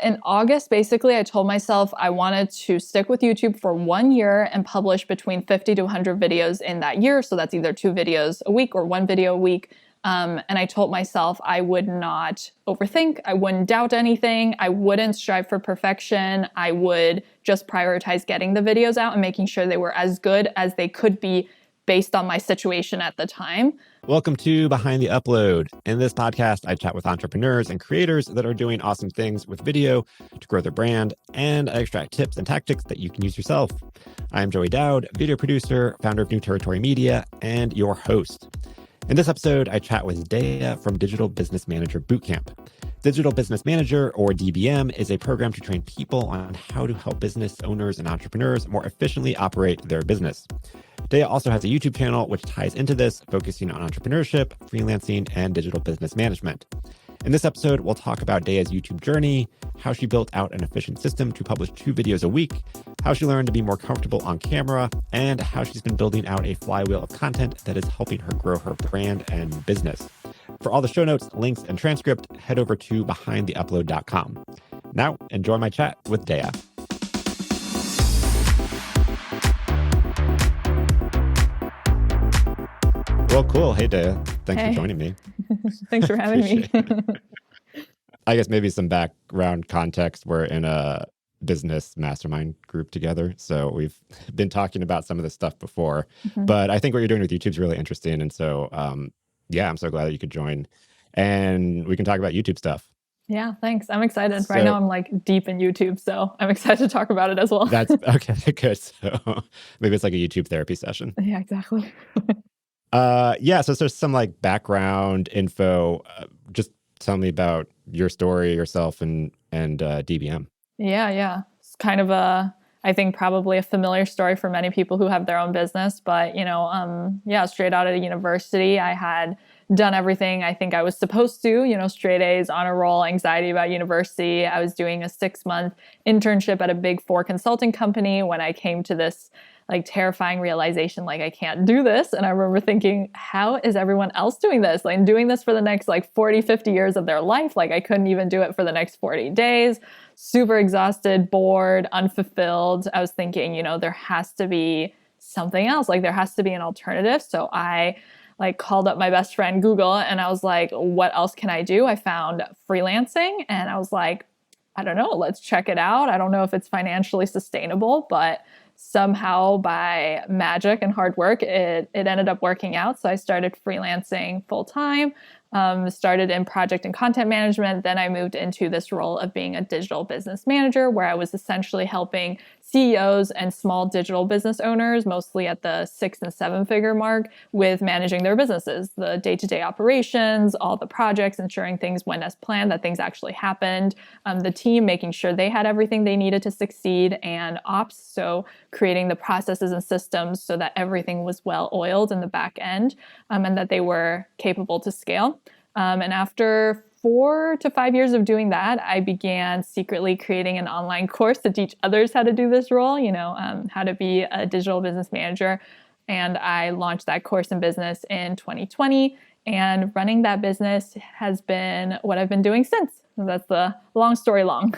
in August, basically, I told myself I wanted to stick with YouTube for 1 year and publish between 50 to 100 videos in that year. So that's either 2 videos a week or 1 video a week. And I told myself I would not overthink. I wouldn't doubt anything. I wouldn't strive for perfection. I would just prioritize getting the videos out and making sure they were as good as they could be based on my situation at the time. Welcome to Behind the Upload. In this podcast, I chat with entrepreneurs and creators that are doing awesome things with video to grow their brand, and I extract tips and tactics that you can use yourself. I'm Joey Dowd, video producer, founder of New Territory Media, and your host. In this episode, I chat with Deya from Digital Business Manager Bootcamp. Digital Business Manager, or DBM, is a program to train people on how to help business owners and entrepreneurs more efficiently operate their business. Deya also has a YouTube channel which ties into this, focusing on entrepreneurship, freelancing, and digital business management. In this episode, we'll talk about Deya's YouTube journey, how she built out an efficient system to publish 2 videos a week, how she learned to be more comfortable on camera, and how she's been building out a flywheel of content that is helping her grow her brand and business. For all the show notes, links, and transcript, head over to behindtheupload.com. Now, enjoy my chat with Deya. Well, cool. Hey, Deya. Thanks for joining me. Thanks for having me. I guess maybe some background context. We're in a business mastermind group together. So we've been talking about some of this stuff before. But I think what you're doing with YouTube is really interesting. And so, I'm so glad that you could join. And we can talk about YouTube stuff. Yeah, thanks. I'm excited. Right now, I'm like deep in YouTube. So I'm excited to talk about it as well. That's okay. Good. So maybe it's like a YouTube therapy session. Yeah, exactly. So there's some like background info. Just tell me about your story, yourself, and DBM. Yeah. It's kind of I think probably a familiar story for many people who have their own business. But, straight out of university, I had done everything I think I was supposed to, straight A's, honor roll, anxiety about university. I was doing a 6-month internship at a Big 4 consulting company when I came to this like terrifying realization, like I can't do this. And I remember thinking, how is everyone else doing this? Like doing this for the next like 40, 50 years of their life. Like I couldn't even do it for the next 40 days. Super exhausted, bored, unfulfilled. I was thinking, there has to be something else. Like there has to be an alternative. So I called up my best friend Google and I was like, what else can I do? I found freelancing and I was like, I don't know, let's check it out. I don't know if it's financially sustainable, but somehow by magic and hard work, it ended up working out. So I started freelancing full time, started in project and content management. Then I moved into this role of being a digital business manager, where I was essentially helping CEOs and small digital business owners, mostly at the 6- and 7-figure mark, with managing their businesses, the day-to-day operations, all the projects, ensuring things went as planned, that things actually happened, the team making sure they had everything they needed to succeed, and ops, so creating the processes and systems so that everything was well-oiled in the back end, and that they were capable to scale. And after 4 to 5 years of doing that, I began secretly creating an online course to teach others how to do this role, how to be a digital business manager. And I launched that course in business in 2020. And running that business has been what I've been doing since. That's the long story long.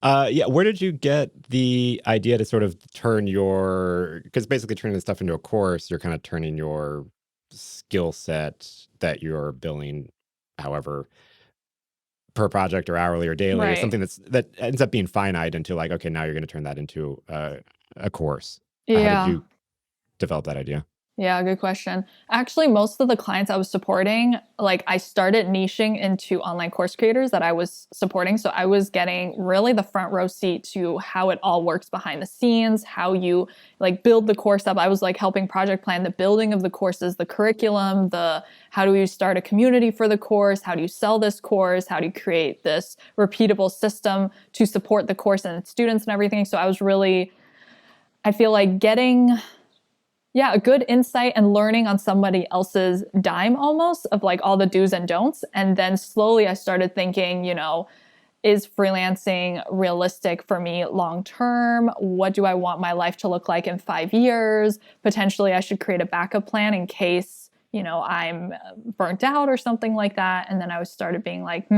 Where did you get the idea to sort of because basically turning this stuff into a course, you're kind of turning your skill set that you're billing, however, per project or hourly or daily, or something that ends up being finite into like, okay, now you're going to turn that into a course. Yeah. How did you develop that idea? Yeah, good question. Actually, most of the clients I was supporting, I started niching into online course creators that I was supporting. So I was getting really the front row seat to how it all works behind the scenes, how you build the course up. I was helping project plan the building of the courses, the curriculum, how do you start a community for the course? How do you sell this course? How do you create this repeatable system to support the course and its students and everything? So I was really, I feel like getting a good insight and learning on somebody else's dime almost of all the do's and don'ts. And then slowly I started thinking, is freelancing realistic for me long term? What do I want my life to look like in 5 years? Potentially I should create a backup plan in case, I'm burnt out or something like that. And then I started being like,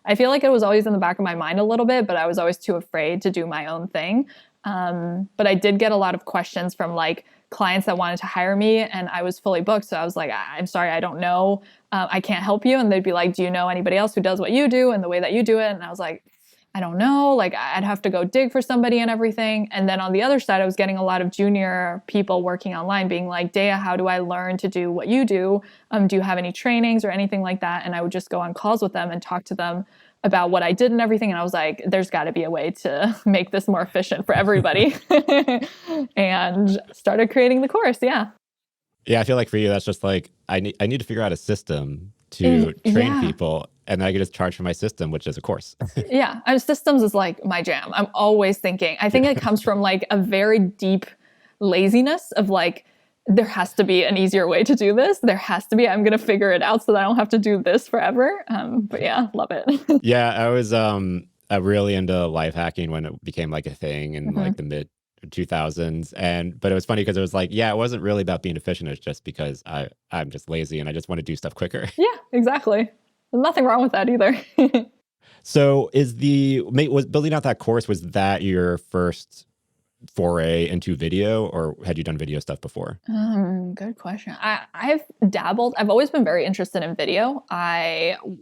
I I feel like it was always in the back of my mind a little bit, but I was always too afraid to do my own thing. But I did get a lot of questions from like clients that wanted to hire me, and I was fully booked. So I was like, I'm sorry, I don't know. I can't help you. And they'd be like, do you know anybody else who does what you do and the way that you do it? And I was like, I don't know. Like, I'd have to go dig for somebody and everything. And then on the other side, I was getting a lot of junior people working online being like, Deya, how do I learn to do what you do? Do you have any trainings or anything like that? And I would just go on calls with them and talk to them about what I did and everything. And I was like, there's got to be a way to make this more efficient for everybody. And started creating the course. Yeah. Yeah, I feel like for you, that's just like, I need to figure out a system to train people, and then I can just charge for my system, which is a course. Yeah, systems is like my jam. I'm always thinking. I think it comes from like a very deep laziness of like, there has to be an easier way to do this. There has to be. I'm going to figure it out so that I don't have to do this forever. But yeah, love it. Yeah, I was really into life hacking when it became like a thing in like the mid 2000s, but it was funny because it was like, yeah, it wasn't really about being efficient. It's just because I'm just lazy and I just want to do stuff quicker. Yeah, exactly. There's nothing wrong with that either. So was building out that course, was that your first foray into video, or had you done video stuff before? Good question. I've dabbled. I've always been very interested in video.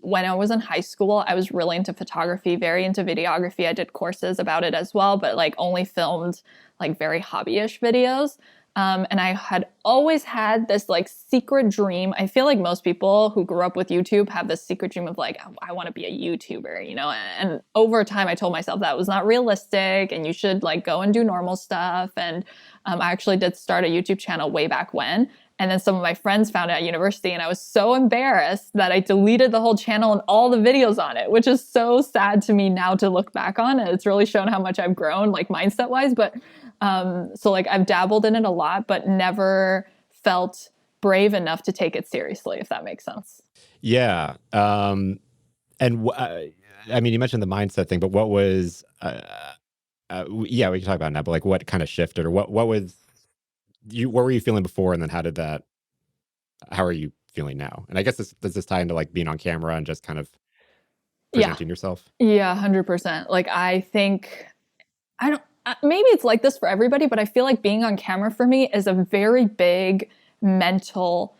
When I was in high school, I was really into photography, very into videography. I did courses about it as well, but like only filmed like very hobbyish videos. And I had always had this like secret dream. I feel like most people who grew up with YouTube have this secret dream of like, I want to be a YouTuber, you know? And over time, I told myself that was not realistic and you should like go and do normal stuff. And I actually did start a YouTube channel way back when. And then some of my friends found it at university, and I was so embarrassed that I deleted the whole channel and all the videos on it, which is so sad to me now to look back on. And it's really shown how much I've grown, like mindset wise. But so like I've dabbled in it a lot, but never felt brave enough to take it seriously, if that makes sense. Yeah. I mean, you mentioned the mindset thing, but what was, yeah, we can talk about it now, but like what kind of shifted, or what were you feeling before? And then how are you feeling now? And I guess does this tie into like being on camera and just kind of presenting yourself? Yeah, 100%. Like, I think, maybe it's like this for everybody, but I feel like being on camera for me is a very big mental,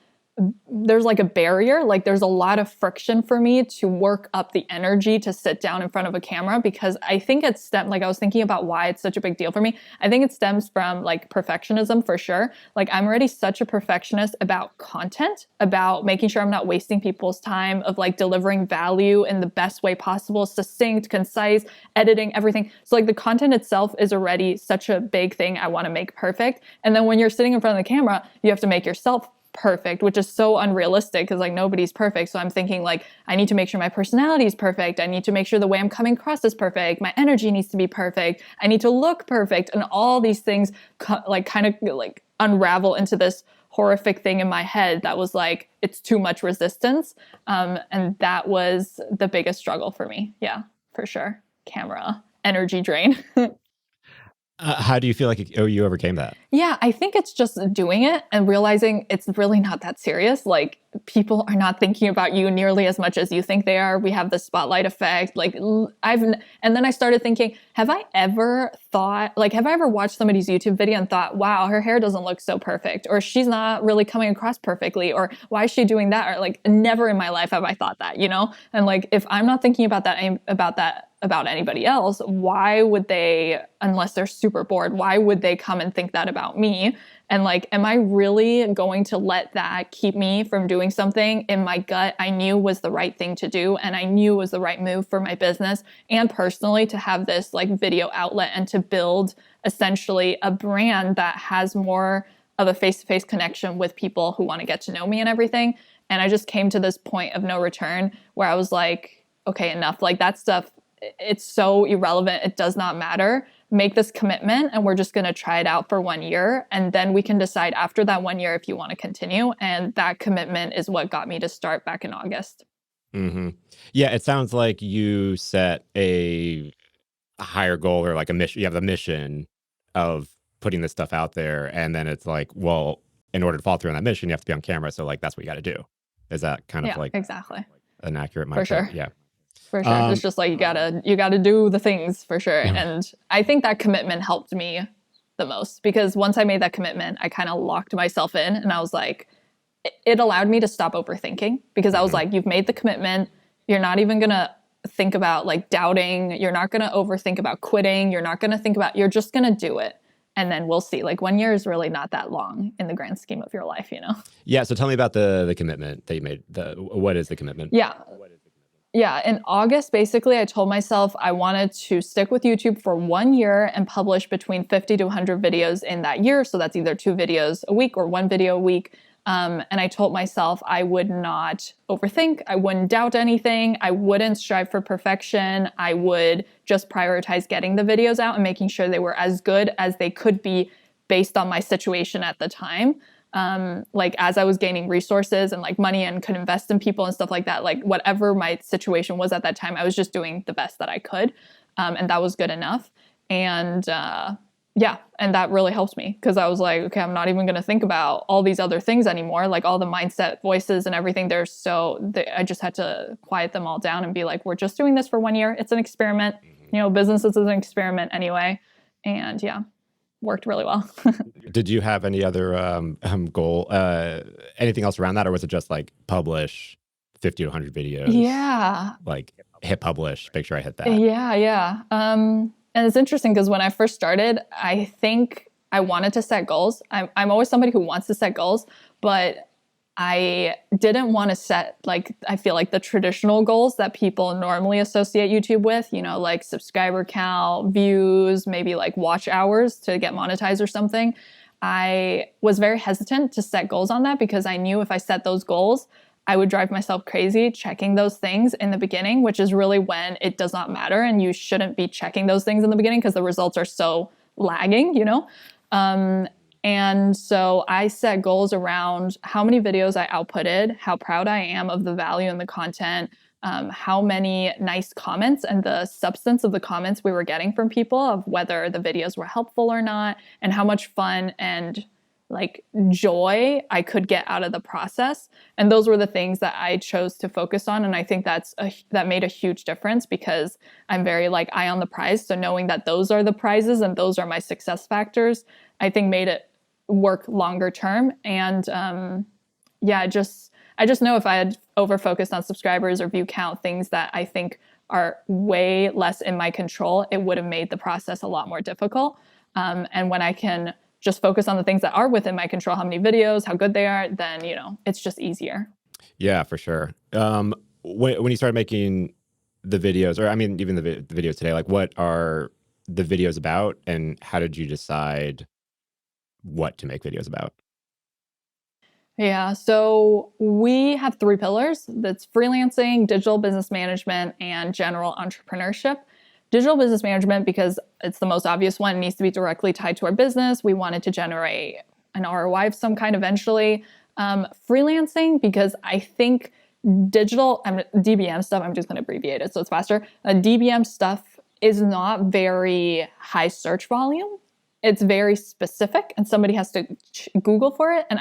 there's like a barrier, like there's a lot of friction for me to work up the energy to sit down in front of a camera, because I think like I was thinking about why it's such a big deal for me. I think it stems from like perfectionism for sure. Like I'm already such a perfectionist about content, about making sure I'm not wasting people's time, of like delivering value in the best way possible, succinct, concise, editing, everything. So like the content itself is already such a big thing I want to make perfect. And then when you're sitting in front of the camera, you have to make yourself perfect, which is so unrealistic because like nobody's perfect. So I'm thinking like, I need to make sure my personality is perfect. I need to make sure the way I'm coming across is perfect. My energy needs to be perfect. I need to look perfect. And all these things kind of unravel into this horrific thing in my head that was like, it's too much resistance. And that was the biggest struggle for me. Yeah, for sure. Camera, energy drain. How do you feel like you overcame that? Yeah, I think it's just doing it and realizing it's really not that serious. Like people are not thinking about you nearly as much as you think they are. We have the spotlight effect. And then I started thinking, have I ever watched somebody's YouTube video and thought, wow, her hair doesn't look so perfect, or she's not really coming across perfectly, or why is she doing that? Or like never in my life have I thought that, you know? And like, if I'm not thinking about anybody else, why would they, unless they're super bored, why would they come and think that about me? And like, am I really going to let that keep me from doing something in my gut I knew was the right thing to do, and I knew was the right move for my business and personally, to have this like video outlet and to build essentially a brand that has more of a face-to-face connection with people who want to get to know me and everything. And I just came to this point of no return where I was like, okay, enough. Like that stuff, it's so irrelevant. It does not matter. Make this commitment and we're just going to try it out for 1 year. And then we can decide after that 1 year if you want to continue. And that commitment is what got me to start back in August. Mm-hmm. Yeah, it sounds like you set a higher goal, or like a mission. You have the mission of putting this stuff out there. And then it's like, well, in order to follow through on that mission, you have to be on camera. So like, that's what you got to do. Is that kind of like exactly an accurate mindset? For sure. Yeah. For sure. It's just like you gotta do the things for sure. And I think that commitment helped me the most, because once I made that commitment, I kind of locked myself in, and I was like, it allowed me to stop overthinking, because I was like, you've made the commitment. You're not even gonna think about like doubting. You're not gonna overthink about quitting. You're not gonna think about, you're just gonna do it. And then we'll see. Like 1 year is really not that long in the grand scheme of your life, you know? Yeah. So tell me about the commitment that you made. What is the commitment? Yeah, in August, basically, I told myself I wanted to stick with YouTube for 1 year and publish between 50 to 100 videos in that year. So that's either 2 videos a week or 1 video a week. And I told myself I would not overthink. I wouldn't doubt anything. I wouldn't strive for perfection. I would just prioritize getting the videos out and making sure they were as good as they could be based on my situation at the time. Like as I was gaining resources and like money and could invest in people and stuff like that, like whatever my situation was at that time, I was just doing the best that I could. And that was good enough. And, and that really helped me, because I was like, okay, I'm not even going to think about all these other things anymore. Like all the mindset voices and everything, I just had to quiet them all down and be like, we're just doing this for 1 year. It's an experiment. You know, business is an experiment anyway. And worked really well. Did you have any other goal, anything else around that? Or was it just like publish 50 to 100 videos? Yeah. Like hit publish, make sure I hit that. Yeah. And it's interesting because when I first started, I think I wanted to set goals. I'm always somebody who wants to set goals, but I didn't want to set, like, I feel like the traditional goals that people normally associate YouTube with, you know, like subscriber count, views, maybe like watch hours to get monetized or something. I was very hesitant to set goals on that, because I knew if I set those goals, I would drive myself crazy checking those things in the beginning, which is really when it does not matter. And you shouldn't be checking those things in the beginning because the results are so lagging, you know? And so I set goals around how many videos I outputted, how proud I am of the value in the content, how many nice comments and the substance of the comments we were getting from people, of whether the videos were helpful or not, and how much fun and like joy I could get out of the process. And those were the things that I chose to focus on. And I think that made a huge difference, because I'm very like eye on the prize. So knowing that those are the prizes and those are my success factors, I think made it work longer term. And I just know if I had over focused on subscribers or view count, things that I think are way less in my control, it would have made the process a lot more difficult. And when I can just focus on the things that are within my control, how many videos, how good they are, then, you know, it's just easier. Yeah, for sure. When you started making the videos, or I mean, even the videos today, like what are the videos about, and how did you decide what to make videos about? Yeah, so we have 3 pillars. That's freelancing, digital business management, and general entrepreneurship. Digital business management, because it's the most obvious one, needs to be directly tied to our business. We wanted to generate an ROI of some kind eventually. Freelancing, because I think DBM stuff, I'm just going to abbreviate it so it's faster. DBM stuff is not very high search volume. It's very specific, and somebody has to Google for it, and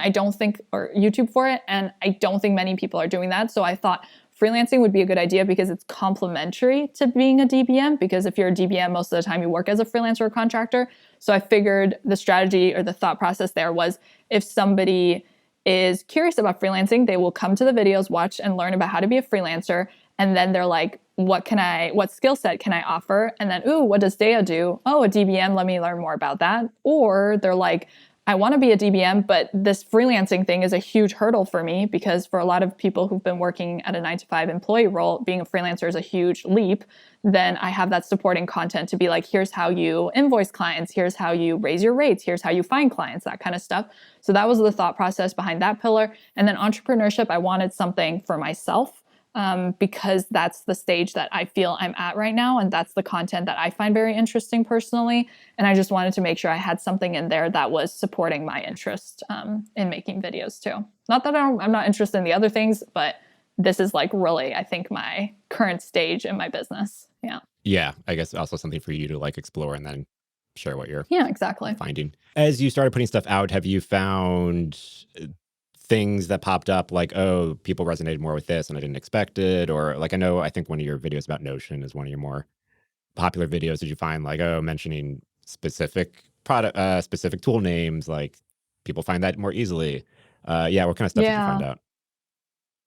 or YouTube for it, and I don't think many people are doing that. So I thought freelancing would be a good idea, because it's complementary to being a DBM, because if you're a DBM, most of the time you work as a freelancer or contractor. So I figured the strategy or the thought process there was, if somebody is curious about freelancing, they will come to the videos, watch and learn about how to be a freelancer. And then they're like, what skill set can I offer? And then, what does Deya do? Oh, a DBM, let me learn more about that. Or they're like, I want to be a DBM, but this freelancing thing is a huge hurdle for me, because for a lot of people who've been working at a 9-to-5 employee role, being a freelancer is a huge leap. Then I have that supporting content to be like, here's how you invoice clients, here's how you raise your rates, here's how you find clients, that kind of stuff. So that was the thought process behind that pillar. And then entrepreneurship, I wanted something for myself. Because that's the stage that I feel I'm at right now. And that's the content that I find very interesting personally. And I just wanted to make sure I had something in there that was supporting my interest in making videos too. Not that I'm not interested in the other things, but this is like really, I think, my current stage in my business. Yeah. Yeah. I guess also something for you to like explore and then share what you're exactly finding. As you started putting stuff out, have you found things that popped up like, oh, people resonated more with this and I didn't expect it? Or like, I think one of your videos about Notion is one of your more popular videos. Did you find like, oh, mentioning specific product, specific tool names, like people find that more easily? Yeah, what kind of stuff did you find out?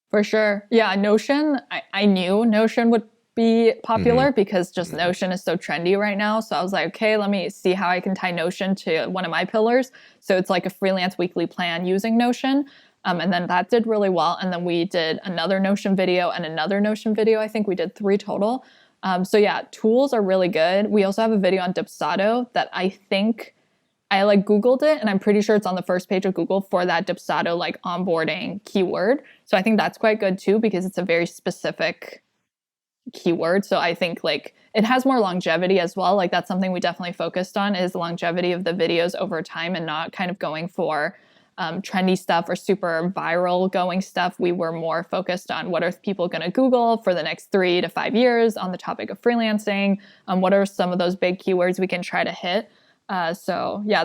For sure. Yeah, Notion, I knew Notion would be popular because just Notion is so trendy right now. So I was like, okay, let me see how I can tie Notion to one of my pillars. So it's like a freelance weekly plan using Notion. And then that did really well. And then we did another Notion video and another Notion video. I think we did 3 total. So yeah, tools are really good. We also have a video on Dipsado that I think I like Googled it, and I'm pretty sure it's on the first page of Google for that Dipsado like onboarding keyword. So I think that's quite good too, because it's a very specific keyword. So I think like it has more longevity as well. Like that's something we definitely focused on, is the longevity of the videos over time and not kind of going for trendy stuff or super viral going stuff. We were more focused on what are people going to Google for the next 3 to 5 years on the topic of freelancing. What are some of those big keywords we can try to hit? So yeah,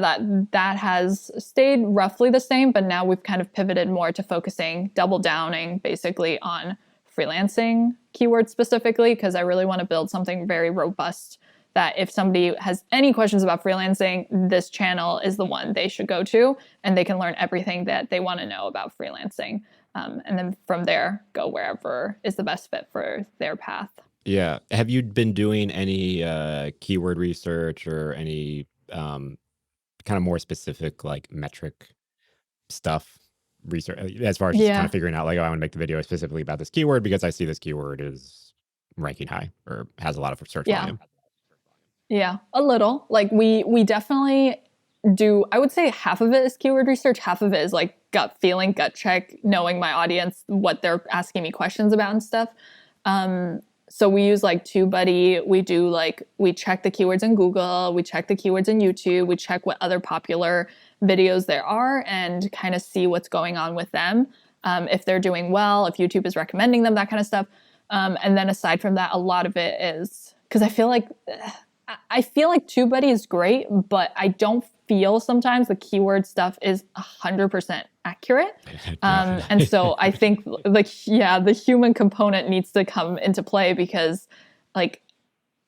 that has stayed roughly the same, but now we've kind of pivoted more to focusing, double downing basically on freelancing keywords specifically, because I really want to build something very robust that if somebody has any questions about freelancing, this channel is the one they should go to, and they can learn everything that they want to know about freelancing. And then from there, go wherever is the best fit for their path. Yeah. Have you been doing any keyword research or any kind of more specific like metric stuff research, as far as just kind of figuring out like, oh, I want to make the video specifically about this keyword because I see this keyword is ranking high or has a lot of search volume? Yeah, a little. Like we definitely do. I would say half of it is keyword research, half of it is like gut feeling, gut check, knowing my audience, what they're asking me questions about and stuff. So we use like TubeBuddy. We check the keywords in Google, we check the keywords in YouTube, we check what other popular videos there are and kind of see what's going on with them. If they're doing well, if YouTube is recommending them, that kind of stuff. And then aside from that, a lot of it is, because I feel like TubeBuddy is great, but I don't feel sometimes the keyword stuff is 100% accurate. And so I think the human component needs to come into play, because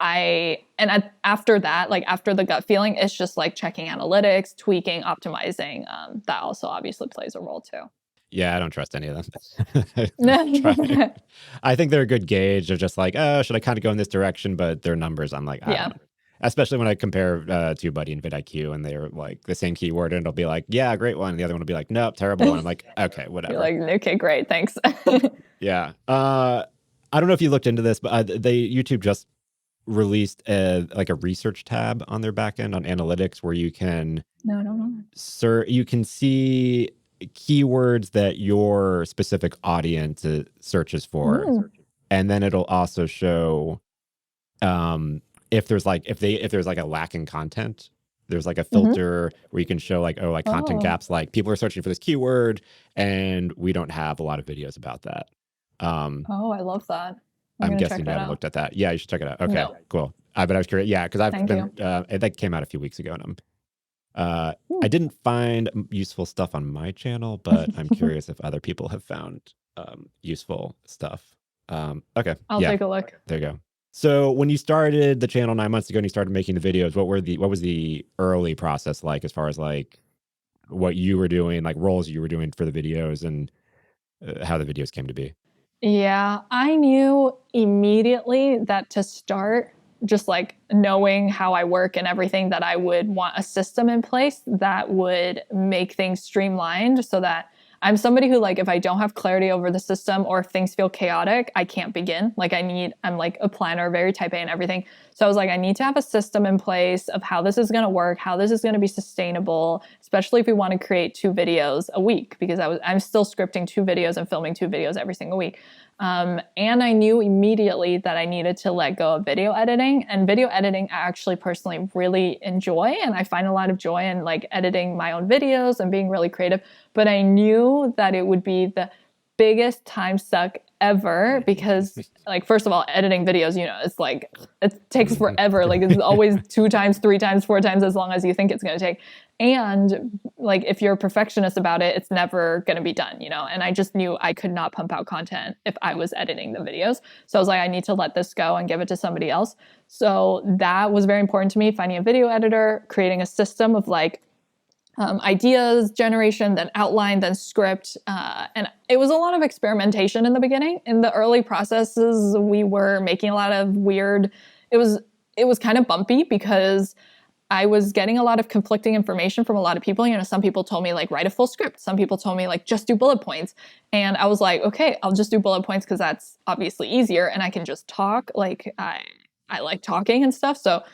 after that, like after the gut feeling, it's just like checking analytics, tweaking, optimizing. That also obviously plays a role too. Yeah, I don't trust any of them. I think they're a good gauge of just like, oh, should I kind of go in this direction? But their numbers, I'm like, I don't know. Especially when I compare TubeBuddy and vidIQ, and they're like the same keyword, and it'll be like, yeah, great one. And the other one will be like, nope, terrible. And I'm like, okay, whatever. You're like, okay, great, thanks. Yeah. I don't know if you looked into this, but YouTube just released a research tab on their backend on analytics where you can you can see keywords that your specific audience searches for, and then it'll also show if there's like a lack in content. There's like a filter where you can show like, oh, like content gaps, like people are searching for this keyword and we don't have a lot of videos about that. I love that. I'm guessing you haven't looked at that. Yeah, you should check it out. Okay, cool. But I was curious. Yeah, because that came out a few weeks ago, and I didn't find useful stuff on my channel, but I'm curious if other people have found useful stuff. Okay, I'll take a look. There you go. So when you started the channel 9 months ago and you started making the videos, what was the early process like, as far as like what you were doing, like roles you were doing for the videos, and how the videos came to be? Yeah, I knew immediately that to start, just like knowing how I work and everything, that I would want a system in place that would make things streamlined, so that I'm somebody who, like, if I don't have clarity over the system or if things feel chaotic, I can't begin. Like I'm like a planner, very type A and everything. So I was like, I need to have a system in place of how this is going to work, how this is going to be sustainable, especially if we want to create 2 videos a week, because I'm still scripting 2 videos and filming 2 videos every single week. And I knew immediately that I needed to let go of video editing. And video editing, I actually personally really enjoy, and I find a lot of joy in like editing my own videos and being really creative. But I knew that it would be the biggest time suck forever because like, first of all, editing videos, you know, it's like, it takes forever. Like it's always 2 times, 3 times, 4 times as long as you think it's going to take. And like, if you're a perfectionist about it, it's never going to be done, you know? And I just knew I could not pump out content if I was editing the videos. So I was like, I need to let this go and give it to somebody else. So that was very important to me, finding a video editor, creating a system of like, ideas generation, then outline, then script. And it was a lot of experimentation in the beginning. In the early processes, we were making a lot of weird, it was kind of bumpy because I was getting a lot of conflicting information from a lot of people. You know, some people told me like, write a full script. Some people told me like, just do bullet points. And I was like, okay, I'll just do bullet points because that's obviously easier and I can just talk. Like I like talking and stuff. So,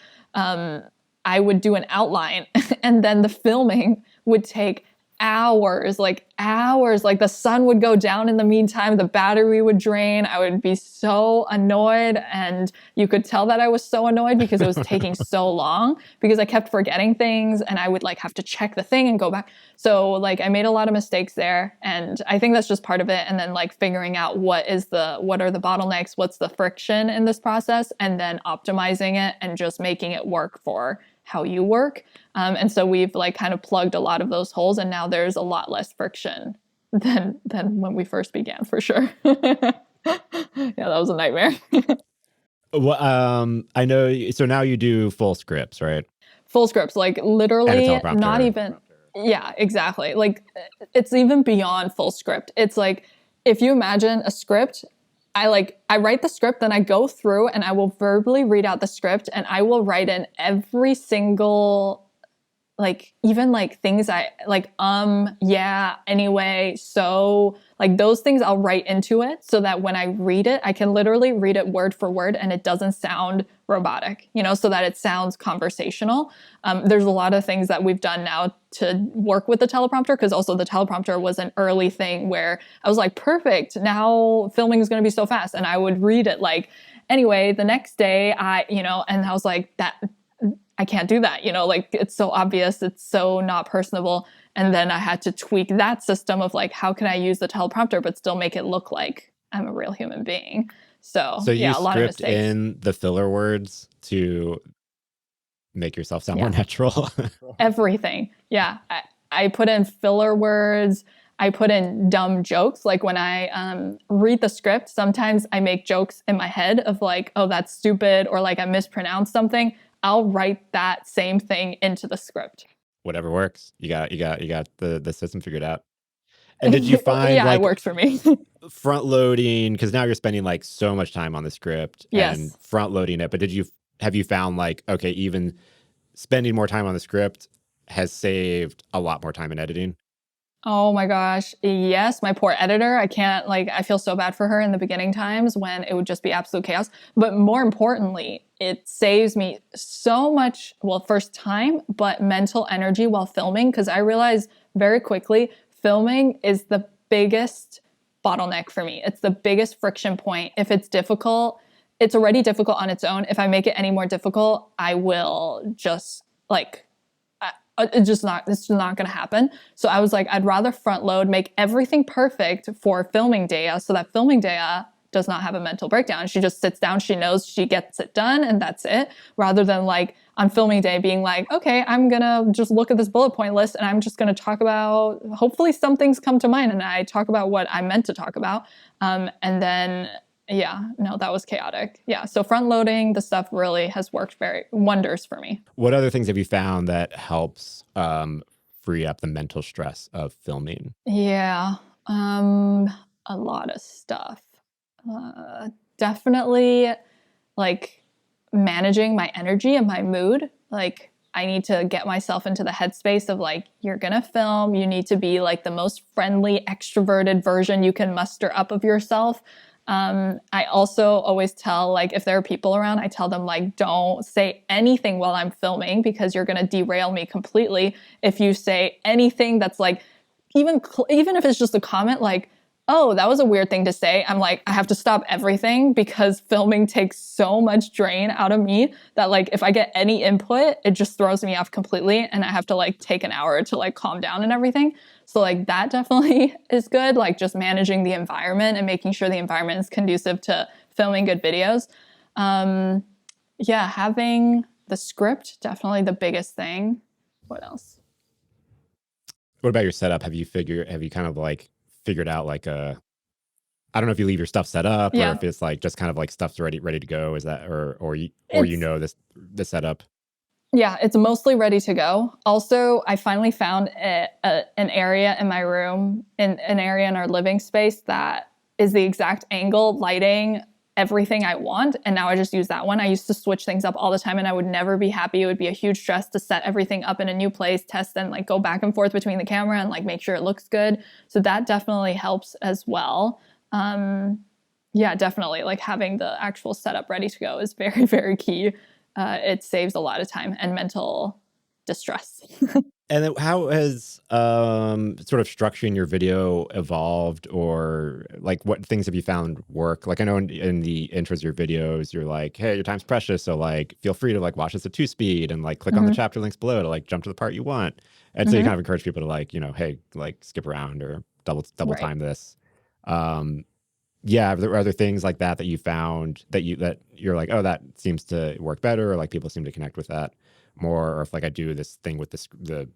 I would do an outline and then the filming would take hours. Like the sun would go down in the meantime, the battery would drain. I would be so annoyed. And you could tell that I was so annoyed because it was taking so long because I kept forgetting things and I would like have to check the thing and go back. So like I made a lot of mistakes there. And I think that's just part of it. And then like figuring out what are the bottlenecks, what's the friction in this process, and then optimizing it and just making it work for how you work. And so we've like kind of plugged a lot of those holes and now there's a lot less friction than when we first began, for sure. Yeah, that was a nightmare. Well, I know. So now you do full scripts, right? Full scripts, like literally not even. Yeah, exactly. Like it's even beyond full script. It's like, if you imagine a script, I write the script, then I go through and I will verbally read out the script and I will write in every single, like, even like things yeah, anyway, so like those things I'll write into it so that when I read it, I can literally read it word for word and it doesn't sound robotic, you know, so that it sounds conversational. There's a lot of things that we've done now to work with the teleprompter because also the teleprompter was an early thing where I was like, perfect, now filming is going to be so fast. And I would read it like, anyway, the next day and I was like, I can't do that, you know, like it's so obvious, it's so not personable. And then I had to tweak that system of like, how can I use the teleprompter but still make it look like I'm a real human being? So yeah, a lot of mistakes. You script in the filler words to make yourself sound more natural. Everything. Yeah. I put in filler words. I put in dumb jokes. Like when I read the script, sometimes I make jokes in my head of like, oh, that's stupid, or like I mispronounced something. I'll write that same thing into the script. Whatever works. You got the system figured out. And did you find yeah, it works for me. front loading, because now you're spending like so much time on the script and front loading it, but have you found like, okay, even spending more time on the script has saved a lot more time in editing? Oh my gosh. Yes. My poor editor. I feel so bad for her in the beginning times when it would just be absolute chaos. But more importantly, it saves me so much, well, first time, but mental energy while filming. Because I realized very quickly, filming is the biggest bottleneck for me. It's the biggest friction point. If it's difficult, it's already difficult on its own. If I make it any more difficult, I will just like, it's just not going to happen. So I was like, I'd rather front load, make everything perfect for filming Deya so that filming Deya does not have a mental breakdown. She just sits down, she knows she gets it done and that's it. Rather than like on filming day being like, okay, I'm going to just look at this bullet point list and I'm just going to talk about, hopefully some things come to mind and I talk about what I meant to talk about. And then that was chaotic. Yeah. So front loading the stuff really has worked wonders for me. What other things have you found that helps free up the mental stress of filming? Yeah. A lot of stuff. Definitely like managing my energy and my mood. Like I need to get myself into the headspace of like, you're going to film. You need to be like the most friendly, extroverted version you can muster up of yourself. I also always tell, like, if there are people around, I tell them, like, don't say anything while I'm filming because you're going to derail me completely. If you say anything that's like, even if it's just a comment, like, Oh, that was a weird thing to say. I'm like, I have to stop everything because filming takes so much drain out of me that like if I get any input, it just throws me off completely and I have to like take an hour to like calm down and everything. So like that definitely is good, like just managing the environment and making sure the environment is conducive to filming good videos. Yeah, having the script, definitely the biggest thing. What else? What about your setup? Have you kind of like figured out like I don't know if you leave your stuff set up or if it's like just kind of like stuff's ready to go. Is that or you know the setup? Yeah, it's mostly ready to go. Also, I finally found an area in my room, an area in our living space that is the exact angle, lighting, everything I want. And now I just use that one. I used to switch things up all the time and I would never be happy. It would be a huge stress to set everything up in a new place, test and like go back and forth between the camera and like make sure it looks good. So that definitely helps as well. Yeah, definitely like having the actual setup ready to go is very, very key. It saves a lot of time and mental distress. And then how has sort of structuring your video evolved, or like what things have you found work? Like I know in the intros of your videos, you're like, hey, your time's precious. So like feel free to like watch this at 2 speed and like click on the chapter links below to like jump to the part you want. And so you kind of encourage people to like, hey, like skip around or double time this. Yeah, are there things like that you found that you're like, oh, that seems to work better, or like people seem to connect with that more, or if like I do this thing with the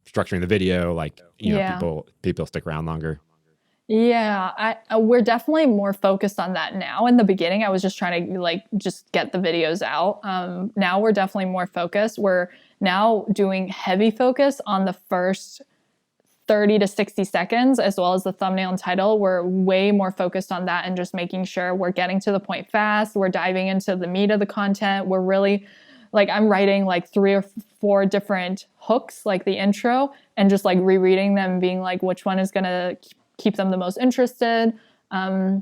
structuring the video, like people stick around longer. Yeah, we're definitely more focused on that now. In the beginning, I was just trying to like just get the videos out. Now we're definitely more focused. We're now doing heavy focus on the first 30 to 60 seconds, as well as the thumbnail and title. We're way more focused on that and just making sure we're getting to the point fast. We're diving into the meat of the content. We're really like, I'm writing like 3 or 4 different hooks, like the intro, and just like rereading them, being like, which one is going to keep them the most interested. My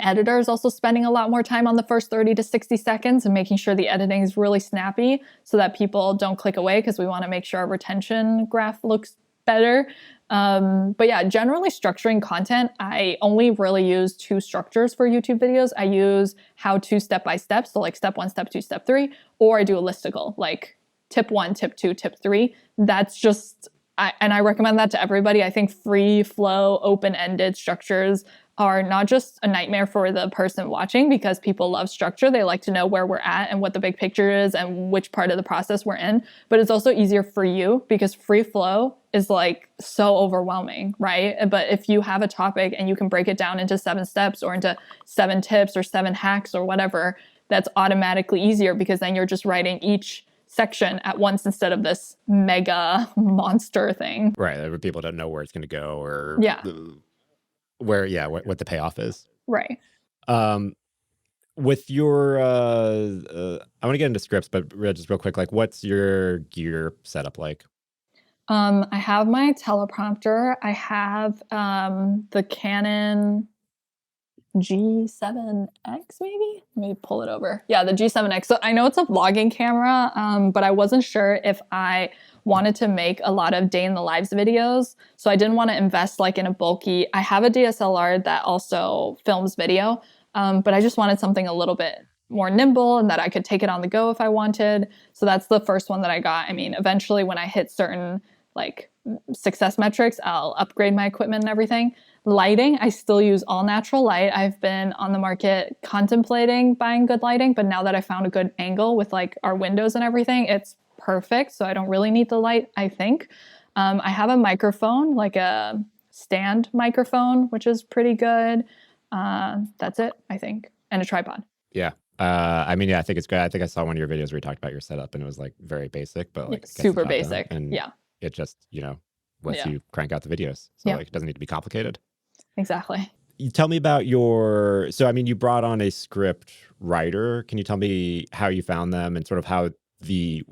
editor is also spending a lot more time on the first 30 to 60 seconds and making sure the editing is really snappy so that people don't click away, because we want to make sure our retention graph looks better. But yeah, generally structuring content, I only really use 2 structures for YouTube videos. I use how to step by step. So like step 1, step 2, step 3, or I do a listicle, like tip 1, tip 2, tip 3. That's just, and I recommend that to everybody. I think free flow, open-ended structures are not just a nightmare for the person watching, because people love structure. They like to know where we're at and what the big picture is and which part of the process we're in. But it's also easier for you because free flow is like so overwhelming, right? But if you have a topic and you can break it down into 7 steps or into 7 tips or 7 hacks or whatever, that's automatically easier, because then you're just writing each section at once instead of this mega monster thing. Right. People don't know where it's going to go, or what the payoff is. Right. With your, I want to get into scripts, but just real quick, like what's your gear setup like? I have my teleprompter. I have the Canon G7X, maybe? Let me pull it over. Yeah, the G7X. So I know it's a vlogging camera, but I wasn't sure if I wanted to make a lot of day in the lives videos. So I didn't want to invest like in a bulky. I have a DSLR that also films video, but I just wanted something a little bit more nimble and that I could take it on the go if I wanted. So that's the first one that I got. I mean, eventually when I hit certain like success metrics, I'll upgrade my equipment and everything. Lighting, I still use all natural light. I've been on the market contemplating buying good lighting, but now that I found a good angle with like our windows and everything, it's perfect. So I don't really need the light, I think. I have a microphone, like a stand microphone, which is pretty good. That's it, I think. And a tripod. Yeah. I mean, yeah, I think it's good. I think I saw one of your videos where you talked about your setup and it was like very basic, but like super basic. And yeah. It just, lets you crank out the videos. So like it doesn't need to be complicated. Exactly. You tell me about so I mean, you brought on a script writer. Can you tell me how you found them and sort of how you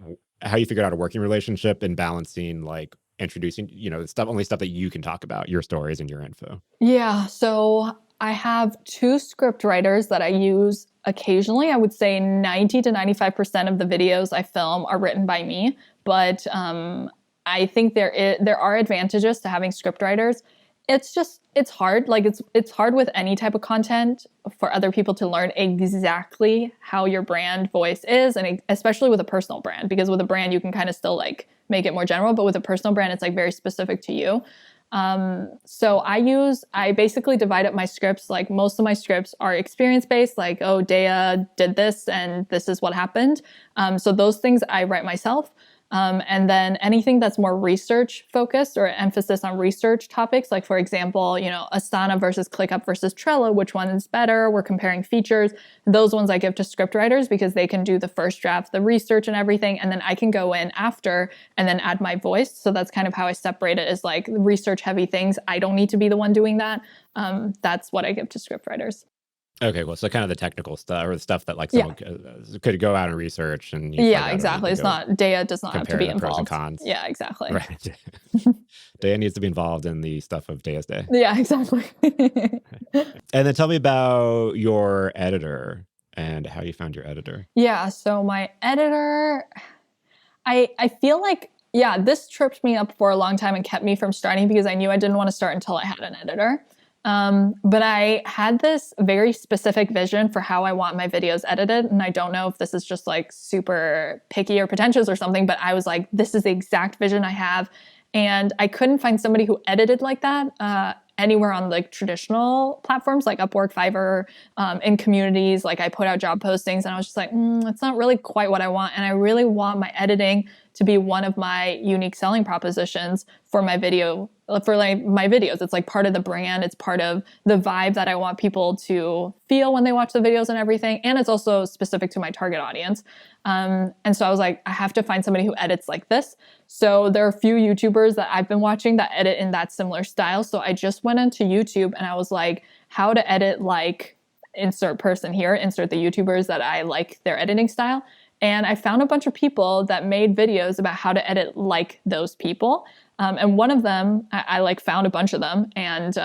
figured out a working relationship and balancing like introducing, only stuff that you can talk about, your stories and your info? Yeah. So I have 2 script writers that I use occasionally. I would say 90 to 95% of the videos I film are written by me, but I think there are advantages to having script writers. it's hard. Like it's hard with any type of content for other people to learn exactly how your brand voice is, and especially with a personal brand, because with a brand you can kind of still like make it more general, but with a personal brand it's like very specific to you. So I basically divide up my scripts. Like most of my scripts are experience based, like, oh, Deya did this and this is what happened. So those things I write myself. And then anything that's more research focused or emphasis on research topics, like for example, Asana versus ClickUp versus Trello, which one is better? We're comparing features. Those ones I give to scriptwriters because they can do the first draft, the research and everything. And then I can go in after and then add my voice. So that's kind of how I separate it, is like research heavy things. I don't need to be the one doing that. That's what I give to scriptwriters. Okay, cool. So kind of the technical stuff, or the stuff that like someone could go out and research, and exactly. It's not, Deya does not have to be involved. Pros and cons. Yeah, exactly. Right. Deya needs to be involved in the stuff of Deya's day. Yeah, exactly. And then tell me about your editor and how you found your editor. Yeah, so my editor, I feel like, this tripped me up for a long time and kept me from starting because I knew I didn't want to start until I had an editor. But I had this very specific vision for how I want my videos edited. And I don't know if this is just like super picky or pretentious or something, but I was like, this is the exact vision I have. And I couldn't find somebody who edited like that, anywhere on like traditional platforms like Upwork, Fiverr, in communities. Like I put out job postings and I was just like, it's not really quite what I want. And I really want my editing to be one of my unique selling propositions for my videos. It's like part of the brand. It's part of the vibe that I want people to feel when they watch the videos and everything. And it's also specific to my target audience. And so I was like, I have to find somebody who edits like this. So there are a few YouTubers that I've been watching that edit in that similar style. So I just went into YouTube and I was like, how to edit like insert person here, insert the YouTubers that I like their editing style. And I found a bunch of people that made videos about how to edit like those people. And one of them, I like found a bunch of them. And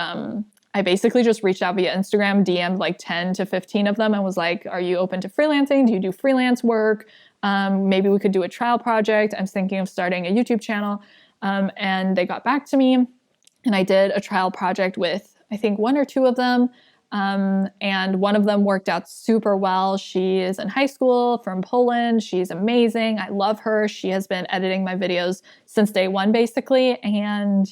I basically just reached out via Instagram, DM'd like 10 to 15 of them and was like, are you open to freelancing? Do you do freelance work? Maybe we could do a trial project. I'm thinking of starting a YouTube channel. And they got back to me and I did a trial project with, I think, one or two of them. And one of them worked out super well. She is in high school from Poland. She's amazing. I love her. She has been editing my videos since day one, basically. And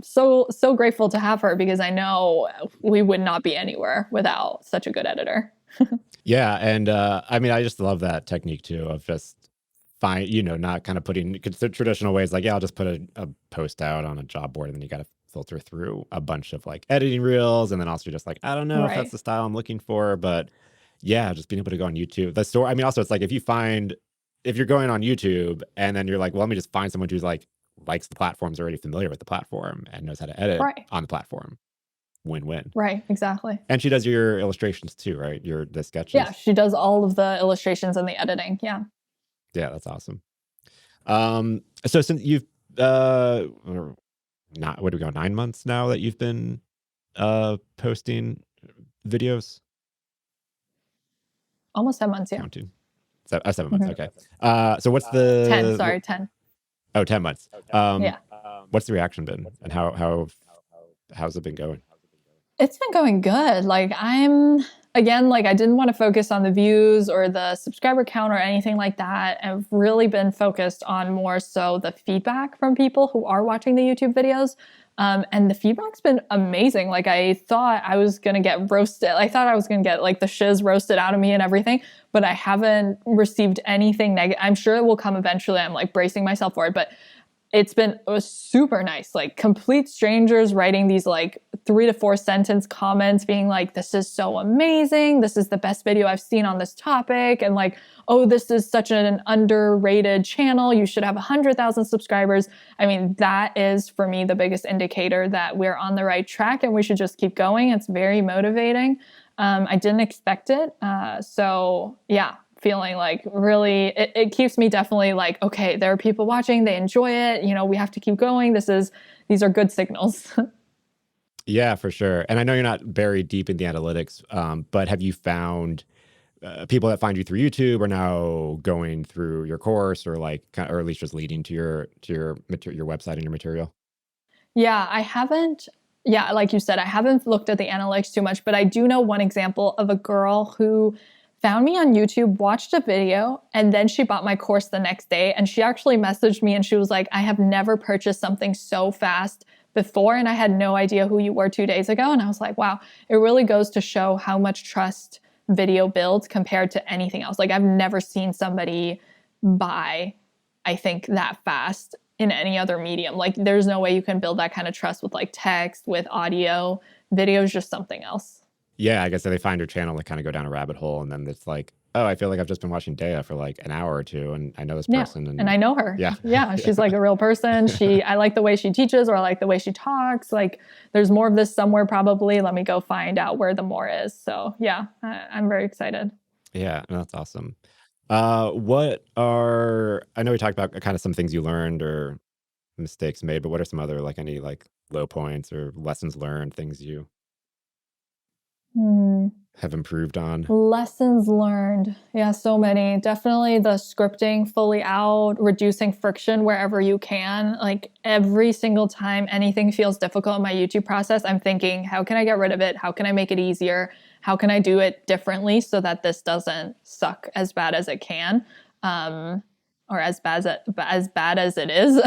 so grateful to have her because I know we would not be anywhere without such a good editor. Yeah. And I just love that technique too, of just not kind of putting traditional ways like, I'll just put a post out on a job board and then you got to filter through a bunch of like editing reels. And then also just like, I don't know if that's the style I'm looking for, but just being able to go on YouTube. The story, also it's like if you're going on YouTube and then you're like, well, let me just find someone who's like likes the platform's already familiar with the platform and knows how to edit on the platform. Win-win. Right, exactly. And she does your illustrations too, right? The sketches. Yeah, she does all of the illustrations and the editing. Yeah. Yeah, that's awesome. So since you've not, what do we go, 9 months now that you've been posting videos? Almost 10 months, yeah. Counting. 7 months, okay. So what's the 10. Oh, 10 months. What's the reaction been, and how's it been going? It's been going good. Like I didn't want to focus on the views or the subscriber count or anything like that. I've really been focused on more so the feedback from people who are watching the YouTube videos. And the feedback's been amazing. Like I thought I was going to get roasted. I thought I was going to get like the shiz roasted out of me and everything, but I haven't received anything negative. I'm sure it will come eventually. I'm like bracing myself for it, but it was super nice. Like complete strangers writing these like 3 to 4 sentence comments being like, this is so amazing. This is the best video I've seen on this topic. And like, oh, this is such an underrated channel. You should have 100,000 subscribers. I mean, that is for me the biggest indicator that we're on the right track and we should just keep going. It's very motivating. I didn't expect it. Feeling like really, it keeps me definitely like, okay, there are people watching, they enjoy it. We have to keep going. These are good signals. Yeah, for sure. And I know you're not buried deep in the analytics, but have you found people that find you through YouTube are now going through your course or or at least just leading to your website and your material? Yeah, I haven't yeah, like you said, I haven't looked at the analytics too much, but I do know one example of a girl who found me on YouTube, watched a video, and then she bought my course the next day. And she actually messaged me and she was like, I have never purchased something so fast before, and I had no idea who you were 2 days ago. And I was like, wow, it really goes to show how much trust video builds compared to anything else. Like I've never seen somebody buy, I think, that fast in any other medium. Like there's no way you can build that kind of trust with like text, with audio. Video is just something else. Yeah, I guess they find your channel, they kind of go down a rabbit hole, and then it's like, oh, I feel like I've just been watching Deya for like an hour or two, and I know this person. And I know her. Yeah. Yeah, she's like a real person. I like the way she teaches, or I like the way she talks. Like there's more of this somewhere probably. Let me go find out where the more is. So yeah, I'm very excited. Yeah, no, that's awesome. I know we talked about kind of some things you learned or mistakes made, but what are some other like any like low points or lessons learned, things you have improved on? Lessons learned. Yeah, so many. Definitely the scripting fully out, reducing friction wherever you can. Like every single time anything feels difficult in my YouTube process, I'm thinking, how can I get rid of it? How can I make it easier? How can I do it differently so that this doesn't suck as bad as it can? Or as bad as it is.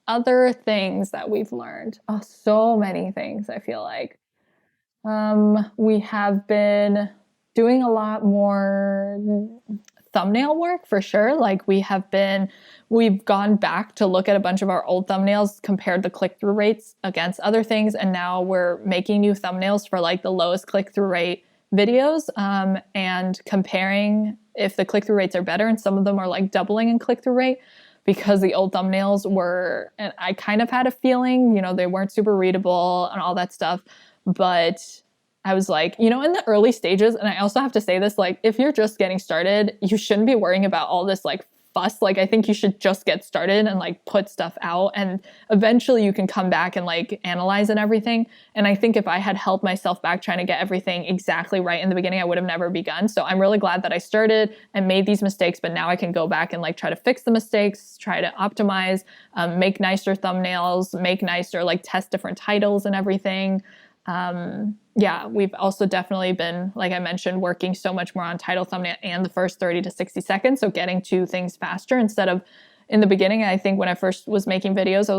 Other things that we've learned. Oh, so many things, I feel like. We have been doing a lot more thumbnail work for sure. Like we've gone back to look at a bunch of our old thumbnails, compared the click-through rates against other things. And now we're making new thumbnails for like the lowest click-through rate videos, and comparing if the click-through rates are better. And some of them are like doubling in click-through rate, because the old thumbnails were, and I kind of had a feeling, they weren't super readable and all that stuff. But I was like, in the early stages, and I also have to say this, like, if you're just getting started, you shouldn't be worrying about all this like fuss. Like, I think you should just get started and like put stuff out, and eventually you can come back and like analyze and everything. And I think if I had held myself back trying to get everything exactly right in the beginning, I would have never begun. So I'm really glad that I started and made these mistakes, but now I can go back and like try to fix the mistakes, try to optimize, make nicer thumbnails, make nicer, like test different titles and everything. Yeah, we've also definitely been, like I mentioned, working so much more on title, thumbnail, and the first 30 to 60 seconds. So getting to things faster instead of in the beginning. I think when I first was making videos,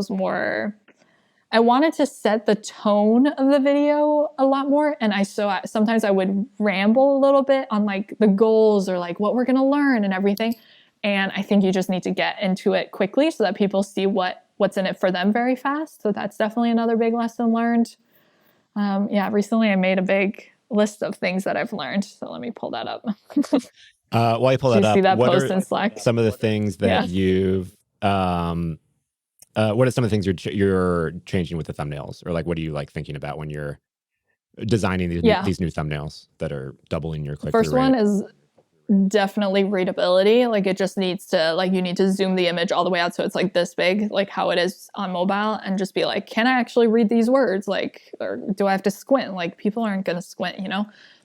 I wanted to set the tone of the video a lot more. And sometimes I would ramble a little bit on like the goals or like what we're going to learn and everything. And I think you just need to get into it quickly so that people see what's in it for them very fast. So that's definitely another big lesson learned. Recently I made a big list of things that I've learned. So let me pull that up. While you pull that up, see that what post are in Slack? Some of the things that you've, what are some of the things you're changing with the thumbnails? Or like, what are you like thinking about when you're designing these new thumbnails that are doubling your click-through rate? First one is definitely readability. Like it just needs to, like you need to zoom the image all the way out so it's like this big, like how it is on mobile, and just be like, can I actually read these words? Like, or do I have to squint? Like people aren't going to squint,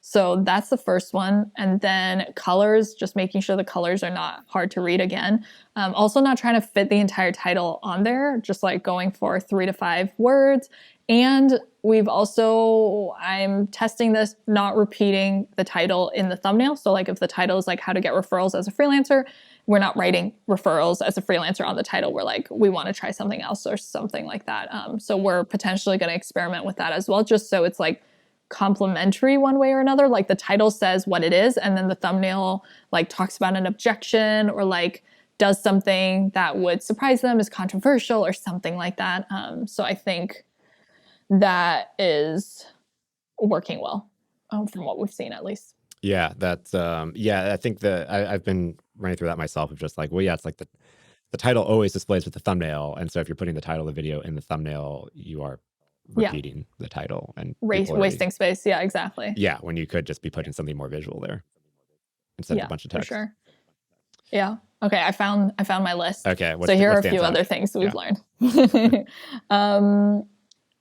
So that's the first one. And then colors, just making sure the colors are not hard to read again. Also not trying to fit the entire title on there, just like going for 3 to 5 words. And I'm testing this, not repeating the title in the thumbnail. So like if the title is like how to get referrals as a freelancer, we're not writing referrals as a freelancer on the title. We're like, we want to try something else or something like that. So we're potentially going to experiment with that as well, just so it's like complementary one way or another. Like the title says what it is, and then the thumbnail like talks about an objection or like does something that would surprise them, is controversial or something like that. So I think that is working well, from what we've seen at least. Yeah, that's I think I've been running through that myself of just like, well, yeah, it's like the title always displays with the thumbnail, and so if you're putting the title of the video in the thumbnail, you are repeating the title and wasting space. Yeah, exactly. Yeah, when you could just be putting something more visual there instead of a bunch of text. For sure. Yeah. Okay, I found my list. Okay, so here are a few other things we've learned.